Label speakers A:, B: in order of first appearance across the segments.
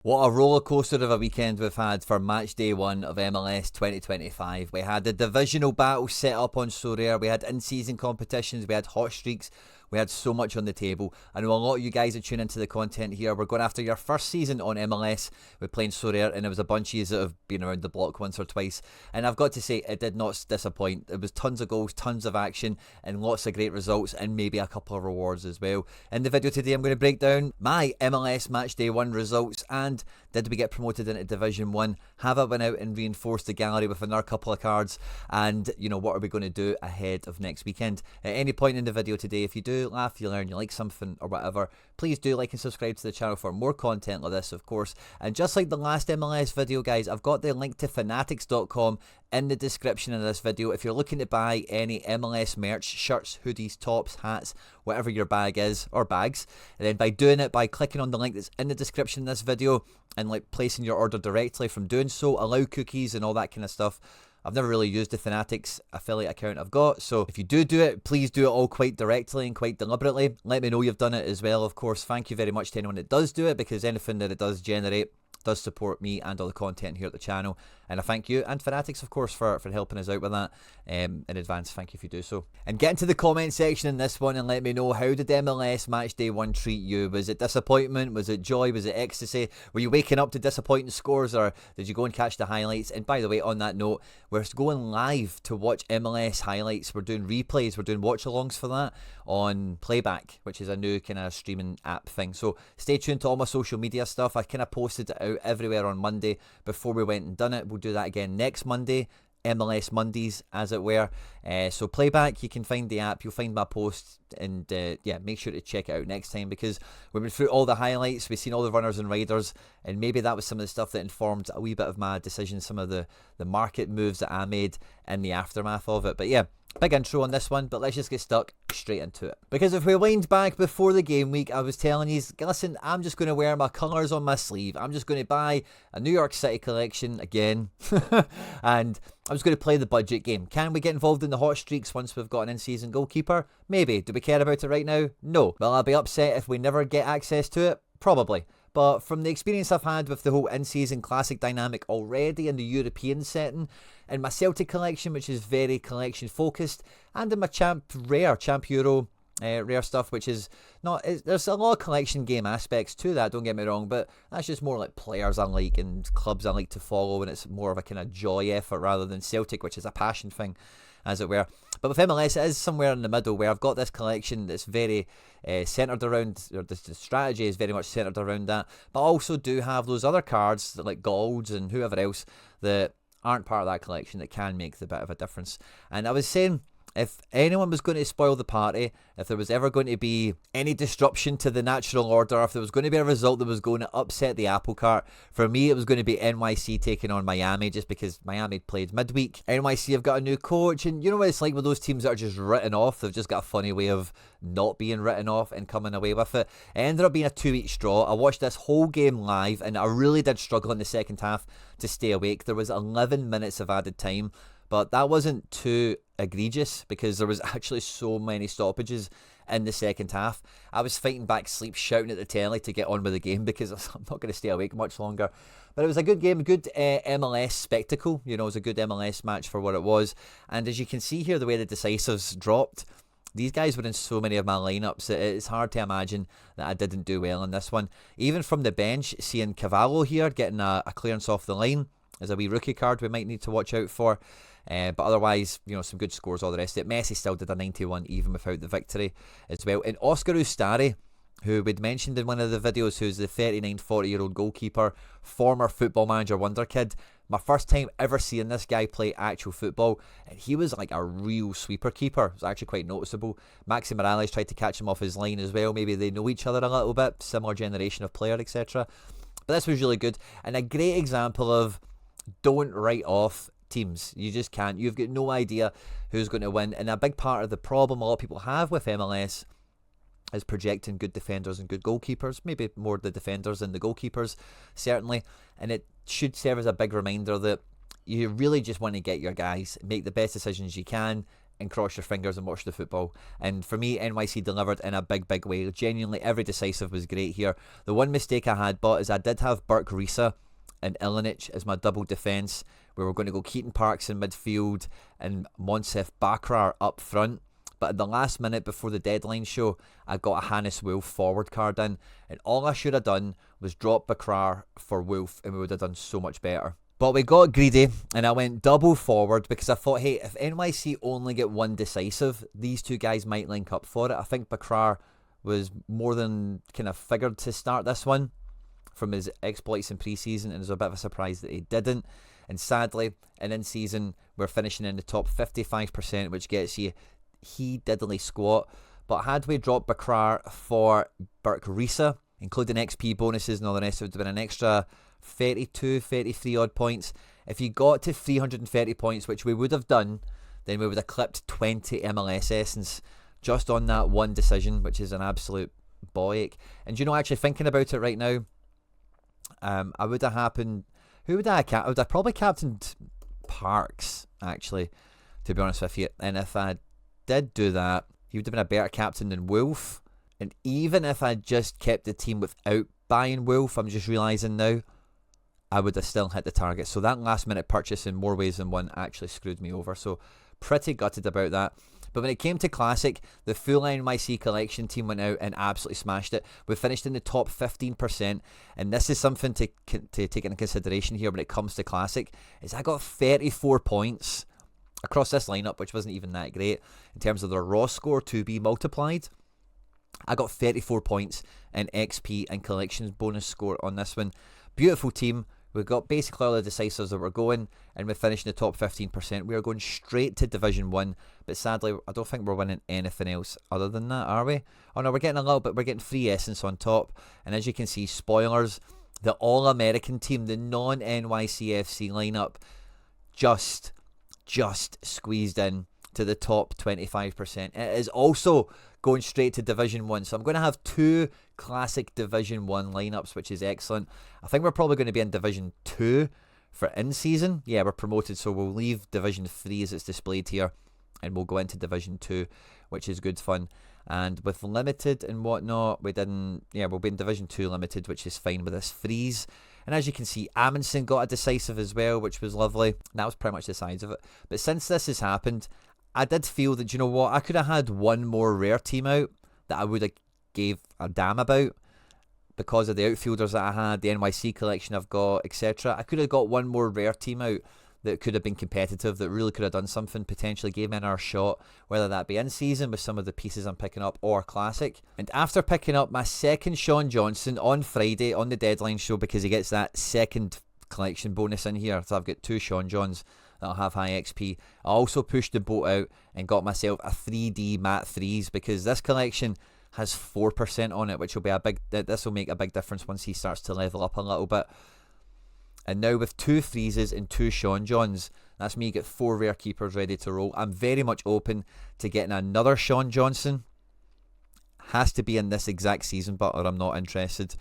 A: What a roller coaster of a weekend we've had for match day one of MLS 2025. We had the divisional battle set up on Sorare, we had in-season competitions, we had hot streaks, we had so much on the table. I know a lot of you guys are tuning into the content here. We're going after your first season on MLS. We're playing Sorare, and there was a bunch of you that have been around the block once or twice. And I've got to say, it did not disappoint. It was tons of goals, tons of action, and lots of great results, and maybe a couple of rewards as well. In the video today, I'm going to break down my MLS match day one results, and did we get promoted into Division 1? Have I went out and reinforced the gallery with another couple of cards? And, you know, what are we going to do ahead of next weekend? At any point in the video today, if you do laugh, you learn, you like something or whatever, please do like and subscribe to the channel for more content like this, of course. And just like the last MLS video, guys, I've got the link to fanatics.com in the description of this video. If you're looking to buy any MLS merch, shirts, hoodies, tops, hats, whatever your bag is, or bags, and then by doing it, by clicking on the link that's in the description of this video and like placing your order directly from doing so, allow cookies and all that kind of stuff. I've never really used the Fanatics affiliate account I've got, so if you do it, please do it all quite directly and quite deliberately. Let me know you've done it as well, of course. Thank you very much to anyone that does do it, because anything that it does generate does support me and all the content here at the channel. And I thank you and Fanatics, of course, for helping us out with that in advance. Thank you if you do so. And get into the comment section in this one and let me know, how did MLS match day one treat you? Was it disappointment? Was it joy? Was it ecstasy? Were you waking up to disappointing scores, or did you go and catch the highlights? And by the way, on that note, we're going live to watch MLS highlights. We're doing replays. We're doing watch-alongs for that on Playback, which is a new kind of streaming app thing. So stay tuned to all my social media stuff. I kind of posted it out everywhere on Monday before we went and done it. We'll do that again next Monday, MLS Mondays as it were. So Playback, you can find the app, you'll find my post, and yeah, make sure to check it out next time, because we went through all the highlights, we've seen all the runners and riders, and maybe that was some of the stuff that informed a wee bit of my decision, some of the market moves that I made in the aftermath of it. But yeah, big intro on this one, but let's just get stuck straight into it. Because if we wind back before the game week, I was telling you, listen, I'm just going to wear my colours on my sleeve. I'm just going to buy a New York City collection again. And I'm just going to play the budget game. Can we get involved in the hot streaks once we've got an in-season goalkeeper? Maybe. Do we care about it right now? No. Will I be upset if we never get access to it? Probably. But from the experience I've had with the whole in-season classic dynamic already in the European setting, in my Celtic collection, which is very collection focused, and in my Champ Euro rare stuff, which is not, there's a lot of collection game aspects to that, don't get me wrong, but that's just more like players I like and clubs I like to follow, and it's more of a kind of joy effort rather than Celtic, which is a passion thing, as it were. But with MLS, it is somewhere in the middle, where I've got this collection that's very centred around, or the strategy is very much centred around that, but I also do have those other cards like Golds and whoever else that aren't part of that collection that can make the bit of a difference. And I was saying, if anyone was going to spoil the party, if there was ever going to be any disruption to the natural order, if there was going to be a result that was going to upset the apple cart, for me it was going to be NYC taking on Miami, just because Miami played midweek. NYC have got a new coach, and you know what it's like with those teams that are just written off. They've just got a funny way of not being written off and coming away with it. It ended up being a 2-week straw. I watched this whole game live, and I really did struggle in the second half to stay awake. There was 11 minutes of added time, but that wasn't too egregious because there was actually so many stoppages in the second half. I was fighting back sleep, shouting at the telly to get on with the game because I'm not going to stay awake much longer. But it was a good game, a good MLS spectacle. You know, it was a good MLS match for what it was. And as you can see here, the way the decisives dropped, these guys were in so many of my lineups that it's hard to imagine that I didn't do well in this one. Even from the bench, seeing Cavallo here getting a clearance off the line is a wee rookie card we might need to watch out for. But otherwise, you know, some good scores, all the rest of it. Messi still did a 91 even without the victory as well. And Oscar Ustari, who we'd mentioned in one of the videos, who's the 39, 40-year-old goalkeeper, former Football Manager wonder kid. My first time ever seeing this guy play actual football, and he was like a real sweeper keeper. It was actually quite noticeable. Maxi Morales tried to catch him off his line as well. Maybe they know each other a little bit, similar generation of player, etc. But this was really good, and a great example of don't write off teams. You just can't. You've got no idea who's going to win, and a big part of the problem a lot of people have with MLS is projecting good defenders and good goalkeepers, maybe more the defenders than the goalkeepers, certainly. And it should serve as a big reminder that you really just want to get your guys, make the best decisions you can, and cross your fingers and watch the football. And for me, NYC delivered in a big way. Genuinely, every decisive was great here. The one mistake I had, but is I did have Burke Risa and Ilinic as my double defence. We were going to go Keaton Parks in midfield and Monsef Bakrar up front. But at the last minute before the deadline show, I got a Hannes Wolf forward card in. And all I should have done was drop Bakrar for Wolf, and we would have done so much better. But we got greedy, and I went double forward because I thought, hey, if NYC only get one decisive, these two guys might link up for it. I think Bakrar was more than kind of figured to start this one from his exploits in pre-season, and it was a bit of a surprise that he didn't. And sadly, in season, we're finishing in the top 55%, which gets you he diddly squat. But had we dropped Bakrar for Burke Risa, including XP bonuses and all the rest, it would have been an extra 32, 33 odd points. If you got to 330 points, which we would have done, then we would have clipped 20 MLS essence just on that one decision, which is an absolute boy-ache. And actually thinking about it right now, I would have happened. Who would I have? I would have probably captained Parks, actually, to be honest with you. And if I did do that, he would have been a better captain than Wolf. And even if I just kept the team without buying Wolf, I'm just realising now, I would have still hit the target. So that last minute purchase in more ways than one actually screwed me over. So pretty gutted about that. But when it came to Classic, the full NYC collection team went out and absolutely smashed it. We finished in the top 15%. And this is something to take into consideration here when it comes to Classic, is I got 34 points across this lineup, which wasn't even that great in terms of their raw score to be multiplied. I got 34 points in XP and collections bonus score on this one. Beautiful team. We've got basically all the decisives that we're going, and we finished in the top 15%. We are going straight to Division 1, but sadly, I don't think we're winning anything else other than that, are we? Oh no, we're getting free essence on top, and as you can see, spoilers, the All-American team, the non-NYCFC lineup, just squeezed in to the top 25%. It is also going straight to Division 1. So I'm going to have two classic Division 1 lineups, which is excellent. I think we're probably going to be in Division 2 for in-season. Yeah, we're promoted, so we'll leave Division 3 as it's displayed here, and we'll go into Division 2, which is good fun. And with limited and whatnot, we'll be in Division 2 limited, which is fine with this freeze. And as you can see, Amundsen got a decisive as well, which was lovely. That was pretty much the size of it. But since this has happened, I did feel that, you know what, I could have had one more rare team out that I would have gave a damn about because of the outfielders that I had, the NYC collection I've got, etc. I could have got one more rare team out that could have been competitive, that really could have done something, potentially gave me another shot, whether that be in season with some of the pieces I'm picking up or classic. And after picking up my second Sean Johnson on Friday on the deadline show, because he gets that second collection bonus in here, so I've got two Sean Johns that'll have high XP. I also pushed the boat out and got myself a 3D Matt Freeze, because this collection has 4% on it, which will be this will make a big difference once he starts to level up a little bit. And now with two freezes and two Sean Johns, that's me get 4 rare keepers ready to roll. I'm very much open to getting another Sean Johnson. Has to be in this exact season, but or I'm not interested.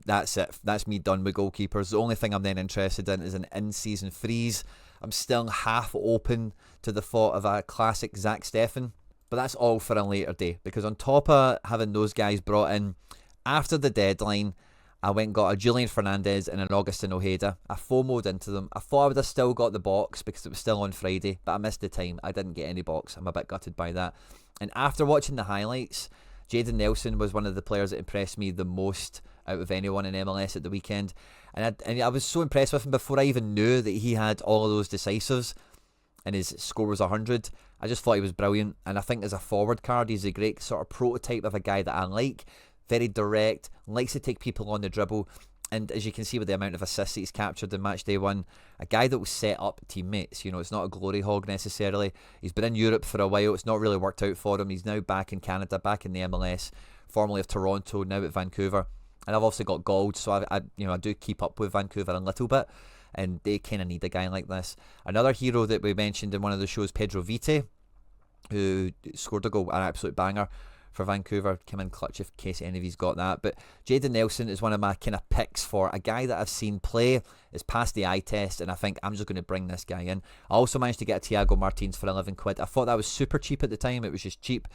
A: That's it. That's me done with goalkeepers. The only thing I'm then interested in is an in-season freeze. I'm still half open to the thought of a classic Zach Steffen, but that's all for a later day, because on top of having those guys brought in after the deadline, I went and got a Julian Fernandez and an Augustin Ojeda. I FOMO'd into them. I thought I would have still got the box because it was still on Friday, but I missed the time. I didn't get any box. I'm a bit gutted by that. And after watching the highlights, Jayden Nelson was one of the players that impressed me the most out of anyone in MLS at the weekend. And I was so impressed with him before I even knew that he had all of those decisives and his score was 100. I just thought he was brilliant. And I think as a forward card, he's a great sort of prototype of a guy that I like. Very direct, likes to take people on the dribble. And as you can see with the amount of assists that he's captured in match day 1, a guy that will set up teammates. You know, it's not a glory hog necessarily. He's been in Europe for a while. It's not really worked out for him. He's now back in Canada, back in the MLS, formerly of Toronto, now at Vancouver. And I've also got gold, so I do keep up with Vancouver a little bit. And they kind of need a guy like this. Another hero that we mentioned in one of the shows, Pedro Vite, who scored a goal, an absolute banger, for Vancouver. Came in clutch in case any of you's got that. But Jayden Nelson is one of my kind of picks for a guy that I've seen play, is passed the eye test, and I think I'm just going to bring this guy in. I also managed to get a Thiago Martins for 11 quid. I thought that was super cheap at the time. It was just cheap.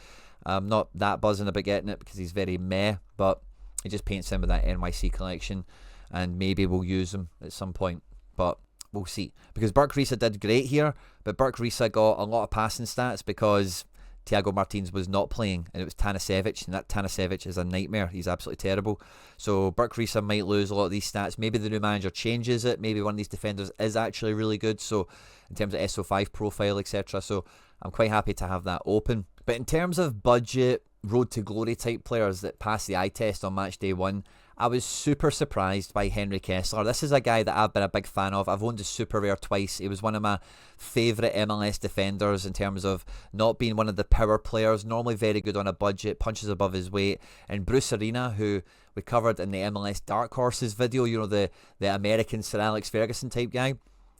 A: I'm not that buzzing about getting it because he's very meh, but it just paints him with that NYC collection, and maybe we'll use him at some point, but we'll see. Because Burke Risa did great here, but Burke Risa got a lot of passing stats because Thiago Martins was not playing, and it was Tanasevic, and that Tanasevic is a nightmare. He's absolutely terrible. So Burke Risa might lose a lot of these stats. Maybe the new manager changes it. Maybe one of these defenders is actually really good, so in terms of SO5 profile, etc. So I'm quite happy to have that open. But in terms of budget, road to glory type players that pass the eye test on match day 1, I was super surprised by Henry Kessler. This is a guy that I've been a big fan of. I've owned his super rare twice. He was one of my favourite MLS defenders in terms of not being one of the power players, normally very good on a budget, punches above his weight. And Bruce Arena, who we covered in the MLS Dark Horses video, you know, the American Sir Alex Ferguson type guy,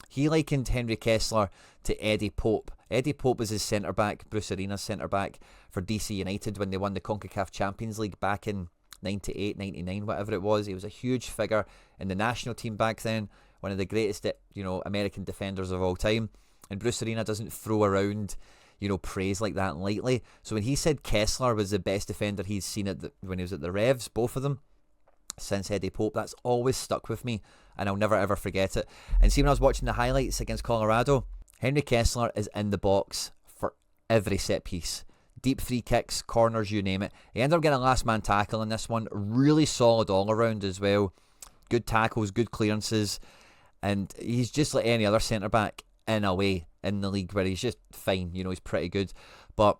A: he likened Henry Kessler to Eddie Pope. Eddie Pope was his centre-back, Bruce Arena's centre-back for DC United when they won the CONCACAF Champions League back in 98, 99, whatever it was. He was a huge figure in the national team back then, one of the greatest, you know, American defenders of all time. And Bruce Arena doesn't throw around, you know, praise like that lightly. So when he said Kessler was the best defender he's seen when he was at the Revs, both of them, since Eddie Pope, that's always stuck with me, and I'll never ever forget it. And see, when I was watching the highlights against Colorado, Henry Kessler is in the box for every set piece. Deep free kicks, corners, you name it. He ended up getting a last man tackle in this one. Really solid all around as well. Good tackles, good clearances. And he's just like any other centre-back in a way in the league where he's just fine. You know, he's pretty good. But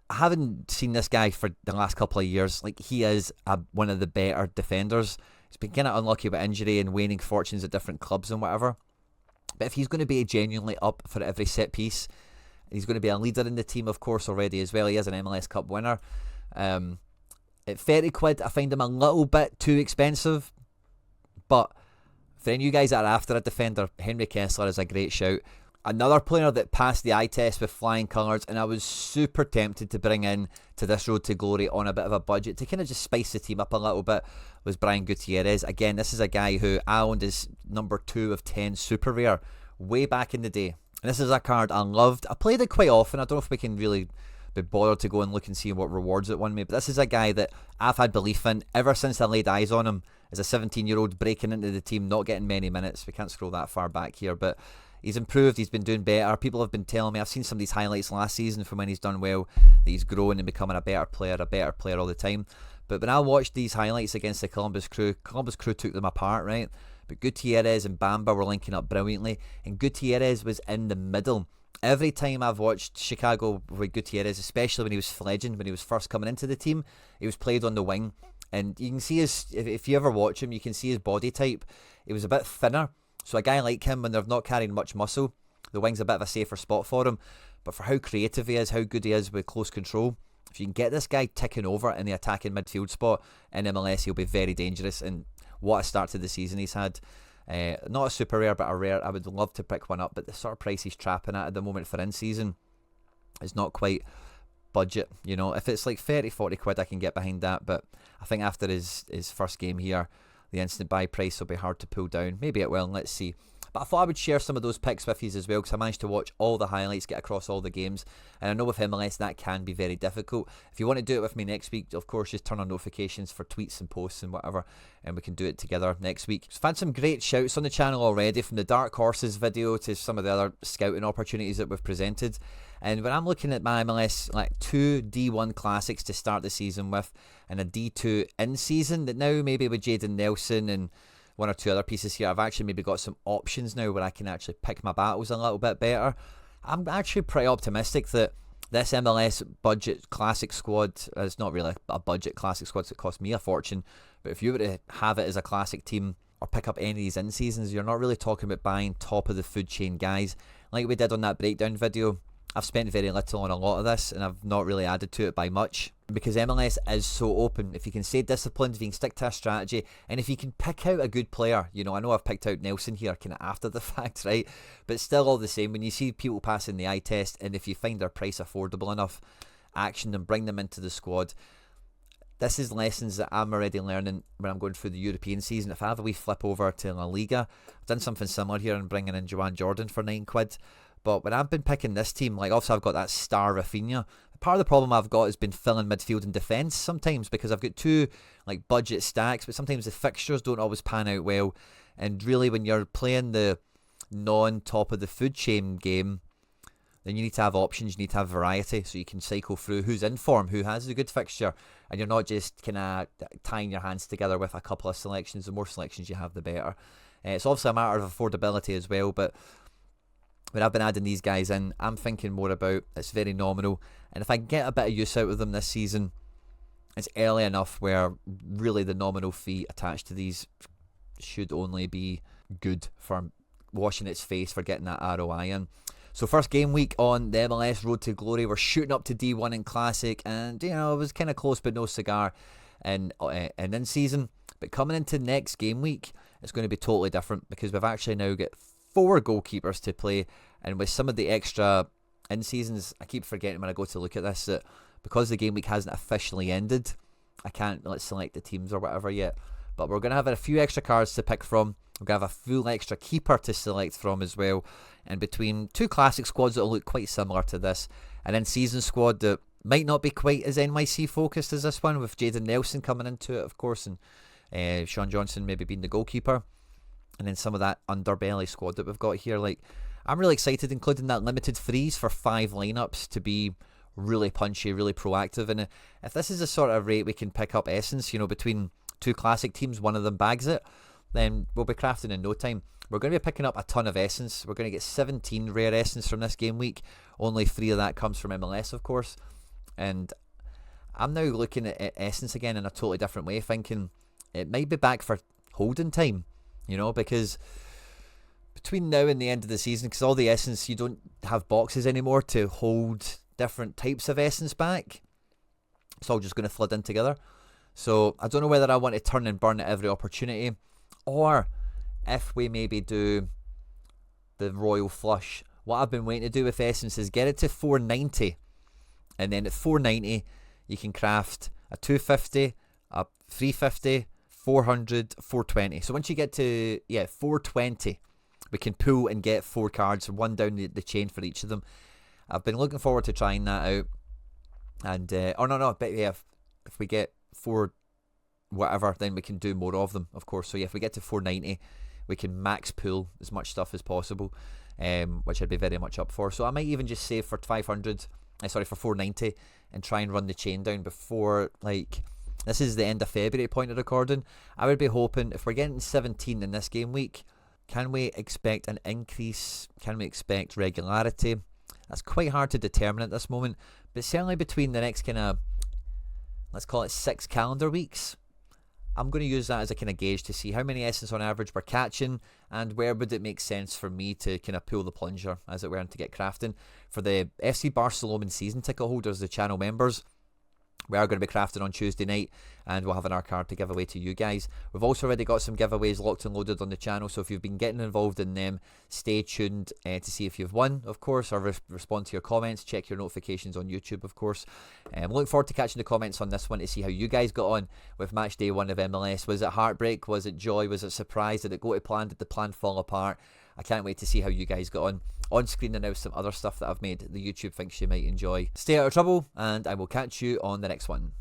A: I haven't seen this guy for the last couple of years. Like, he is one of the better defenders. He's been kind of unlucky with injury and waning fortunes at different clubs and whatever. But if he's going to be genuinely up for every set piece, he's going to be a leader in the team, of course, already as well. He is an MLS Cup winner. At 30 quid, I find him a little bit too expensive. But for any of you guys that are after a defender, Henry Kessler is a great shout. Another player that passed the eye test with flying colours, and I was super tempted to bring in to this road to glory on a bit of a budget to kind of just spice the team up a little bit, was Brian Gutierrez. Again, this is a guy who I owned as number 2 of 10 super rare way back in the day. And this is a card I loved. I played it quite often. I don't know if we can really be bothered to go and look and see what rewards it won me, but this is a guy that I've had belief in ever since I laid eyes on him as a 17-year-old breaking into the team, not getting many minutes. We can't scroll that far back here, but he's improved. He's been doing better. People have been telling me, I've seen some of these highlights last season from when he's done well, that he's growing and becoming a better player all the time. But when I watched these highlights against the Columbus Crew took them apart, right? But Gutierrez and Bamba were linking up brilliantly, and Gutierrez was in the middle. Every time I've watched Chicago with Gutierrez, especially when he was fledgling, when he was first coming into the team, he was played on the wing. And you can see if you ever watch him, you can see his body type. He was a bit thinner. So a guy like him, when they're not carrying much muscle, the wing's a bit of a safer spot for him. But for how creative he is, how good he is with close control, if you can get this guy ticking over in the attacking midfield spot in MLS, he'll be very dangerous. And what a start to the season he's had. Not a super rare, but a rare. I would love to pick one up, but the sort of price he's trapping at the moment for in-season is not quite budget. You know, if it's like 30, 40 quid, I can get behind that. But I think after his first game here, the instant buy price will be hard to pull down. Maybe it will, let's see. But I thought I would share some of those picks with you as well, because I managed to watch all the highlights, get across all the games. And I know with MLS that can be very difficult. If you want to do it with me next week, of course, just turn on notifications for tweets and posts and whatever, and we can do it together next week. I've had some great shouts on the channel already, from the Dark Horses video to some of the other scouting opportunities that we've presented. And when I'm looking at my MLS, like 2 D1 classics to start the season with, and a D2 in-season, that now maybe with Jayden Nelson and 1 or 2 other pieces here, I've actually maybe got some options now where I can actually pick my battles a little bit better. I'm actually pretty optimistic that this MLS budget classic squad is not really a budget classic squad that cost me a fortune, but if you were to have it as a classic team or pick up any of these in-seasons, you're not really talking about buying top of the food chain guys. Like we did on that breakdown video, I've spent very little on a lot of this, and I've not really added to it by much, because MLS is so open. If you can stay disciplined, if you can stick to a strategy, and if you can pick out a good player, you know, I know I've picked out Nelson here kind of after the fact, right? But still all the same, when you see people passing the eye test, and if you find their price affordable enough, action them, bring them into the squad. this is lessons that I'm already learning when I'm going through the European season. If I have a wee flip over to La Liga, I've done something similar here and bringing in Joanne Jordan for £9. But when I've been picking this team, like obviously I've got that star Rafinha. Part of the problem I've got has been filling midfield and defence sometimes because I've got two like budget stacks, but sometimes the fixtures don't always pan out well. And really when you're playing the non-top of the food chain game, then you need to have options, you need to have variety so you can cycle through who's in form, who has a good fixture, and you're not just kind of tying your hands together with a couple of selections. The more selections you have, the better. It's obviously a matter of affordability as well, but when I've been adding these guys in, I'm thinking more about it's very nominal, and if I can get a bit of use out of them this season, it's early enough where really the nominal fee attached to these should only be good for washing its face for getting that ROI in. So first game week on the MLS Road to Glory, we're shooting up to D1 in Classic, and you know it was kind of close but no cigar in season. But coming into next game week, it's going to be totally different because we've actually now got 4 goalkeepers to play, and with some of the extra in seasons, I keep forgetting when I go to look at this that because the game week hasn't officially ended, I can't select the teams or whatever yet. But we're going to have a few extra cards to pick from. We're going to have a full extra keeper to select from as well. And between 2 classic squads that will look quite similar to this, and then season squad that might not be quite as NYC focused as this one, with Jaden Nelson coming into it, of course, and Sean Johnson maybe being the goalkeeper. And then some of that underbelly squad that we've got here. Like, I'm really excited, including that limited freeze for 5 lineups to be really punchy, really proactive. And if this is the sort of rate we can pick up essence, you know, between 2 classic teams, one of them bags it, then we'll be crafting in no time. We're going to be picking up a ton of essence. We're going to get 17 rare essence from this game week. Only 3 of that comes from MLS, of course. And I'm now looking at essence again in a totally different way, thinking it might be back for holding time, you know, because between now and the end of the season, because all the essence, you don't have boxes anymore to hold different types of essence back. It's all just going to flood in together. So I don't know whether I want to turn and burn at every opportunity, or if we maybe do the royal flush. What I've been waiting to do with essence is get it to 490, and then at 490 you can craft a 250, a 350, 400, 420. So once you get to 420, we can pull and get 4 cards, 1 down the chain for each of them. I've been looking forward to trying that out. And if we get 4 whatever, then we can do more of them, of course. So if we get to 490, we can max pull as much stuff as possible, which I'd be very much up for. So I might even just save for 490 and try and run the chain down before, like, this is the end of February point of recording. I would be hoping, if we're getting 17 in this game week, can we expect an increase? Can we expect regularity? That's quite hard to determine at this moment, but certainly between the next kind of, let's call it 6 calendar weeks, I'm going to use that as a kind of gauge to see how many essence on average we're catching, and where would it make sense for me to kind of pull the plunger, as it were, and to get crafting. For the FC Barcelona season ticket holders, the channel members, we are going to be crafting on Tuesday night, and we'll have an R card to give away to you guys. We've also already got some giveaways locked and loaded on the channel, so if you've been getting involved in them, stay tuned to see if you've won, of course, or respond to your comments. Check your notifications on YouTube, of course. I'm looking forward to catching the comments on this one to see how you guys got on with match day 1 of MLS. Was it heartbreak? Was it joy? Was it surprise? Did it go to plan? Did the plan fall apart? I can't wait to see how you guys got on. On screen and now some other stuff that I've made the YouTube thinks you might enjoy. Stay out of trouble, and I will catch you on the next one.